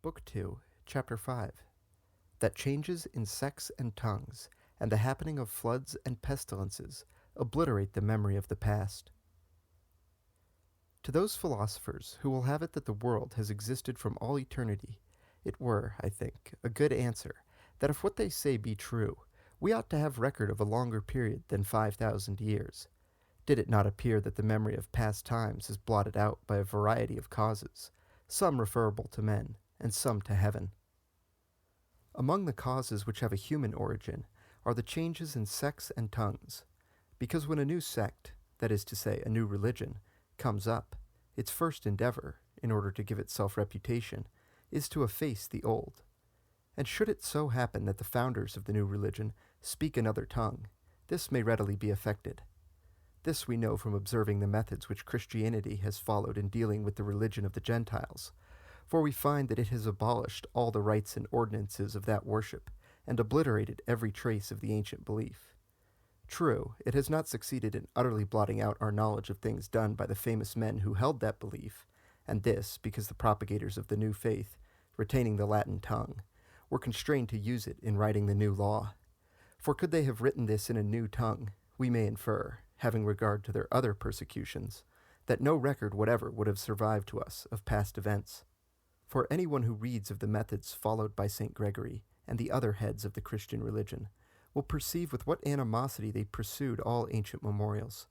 Book 2, Chapter 5. That changes in sects and tongues, and the happening of floods and pestilences, obliterate the memory of the past. To those philosophers who will have it that the world has existed from all eternity, it were, I think, a good answer, that if what they say be true, we ought to have record of a longer period than 5,000 years, did it not appear that the memory of past times is blotted out by a variety of causes, some referable to men, and some to heaven. Among the causes which have a human origin are the changes in sects and tongues, because when a new sect, that is to say, a new religion, comes up, its first endeavor, in order to give itself reputation, is to efface the old. And should it so happen that the founders of the new religion speak another tongue, this may readily be effected. This we know from observing the methods which Christianity has followed in dealing with the religion of the Gentiles, for we find that it has abolished all the rites and ordinances of that worship, and obliterated every trace of the ancient belief. True, it has not succeeded in utterly blotting out our knowledge of things done by the famous men who held that belief, and this because the propagators of the new faith, retaining the Latin tongue, were constrained to use it in writing the new law. For could they have written this in a new tongue, we may infer, having regard to their other persecutions, that no record whatever would have survived to us of past events. For anyone who reads of the methods followed by St. Gregory and the other heads of the Christian religion will perceive with what animosity they pursued all ancient memorials,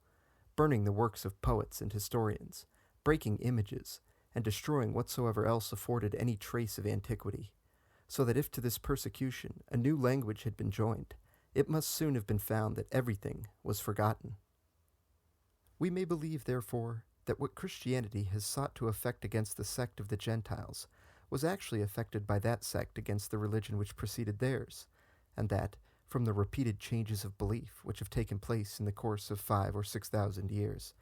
burning the works of poets and historians, breaking images, and destroying whatsoever else afforded any trace of antiquity, so that if to this persecution a new language had been joined, it must soon have been found that everything was forgotten. We may believe, therefore, that what Christianity has sought to effect against the sect of the Gentiles was actually effected by that sect against the religion which preceded theirs, and that, from the repeated changes of belief which have taken place in the course of 5,000 or 6,000 years,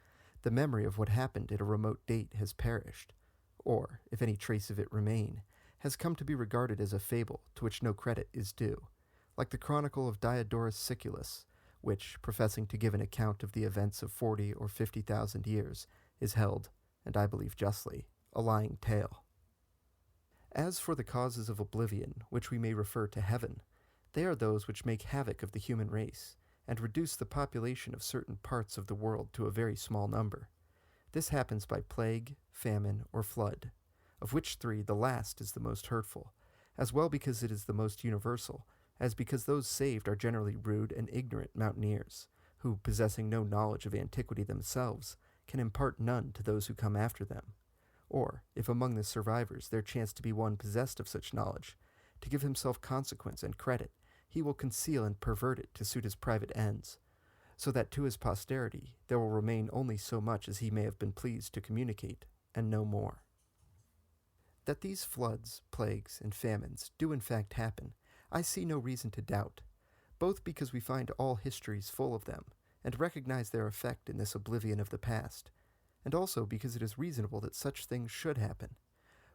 the memory of what happened at a remote date has perished, or, if any trace of it remain, has come to be regarded as a fable to which no credit is due, like the chronicle of Diodorus Siculus, which, professing to give an account of the events of 40,000 or 50,000 years, is held, and I believe justly, a lying tale. As for the causes of oblivion, which we may refer to heaven, they are those which make havoc of the human race, and reduce the population of certain parts of the world to a very small number. This happens by plague, famine, or flood, of which three the last is the most hurtful, as well because it is the most universal, as because those saved are generally rude and ignorant mountaineers, who, possessing no knowledge of antiquity themselves, can impart none to those who come after them. Or, if among the survivors there chance to be one possessed of such knowledge, to give himself consequence and credit, he will conceal and pervert it to suit his private ends, so that to his posterity there will remain only so much as he may have been pleased to communicate, and no more. That these floods, plagues, and famines do in fact happen, I see no reason to doubt, both because we find all histories full of them, and recognize their effect in this oblivion of the past, and also because it is reasonable that such things should happen.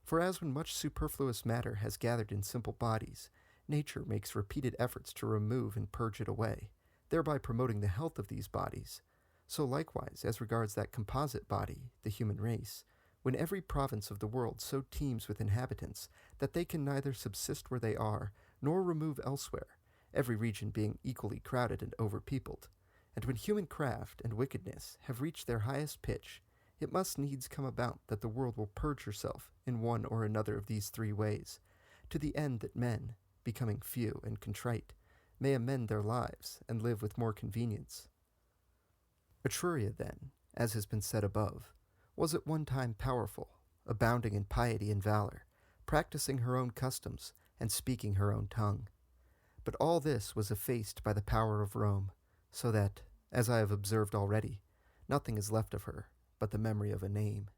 For as when much superfluous matter has gathered in simple bodies, nature makes repeated efforts to remove and purge it away, thereby promoting the health of these bodies, so likewise as regards that composite body, the human race, when every province of the world so teems with inhabitants that they can neither subsist where they are, nor remove elsewhere, every region being equally crowded and overpeopled, and when human craft and wickedness have reached their highest pitch, it must needs come about that the world will purge herself in one or another of these three ways, to the end that men, becoming few and contrite, may amend their lives and live with more convenience. Etruria, then, as has been said above, was at one time powerful, abounding in piety and valor, practicing her own customs, and speaking her own tongue. But all this was effaced by the power of Rome, so that, as I have observed already, nothing is left of her but the memory of a name.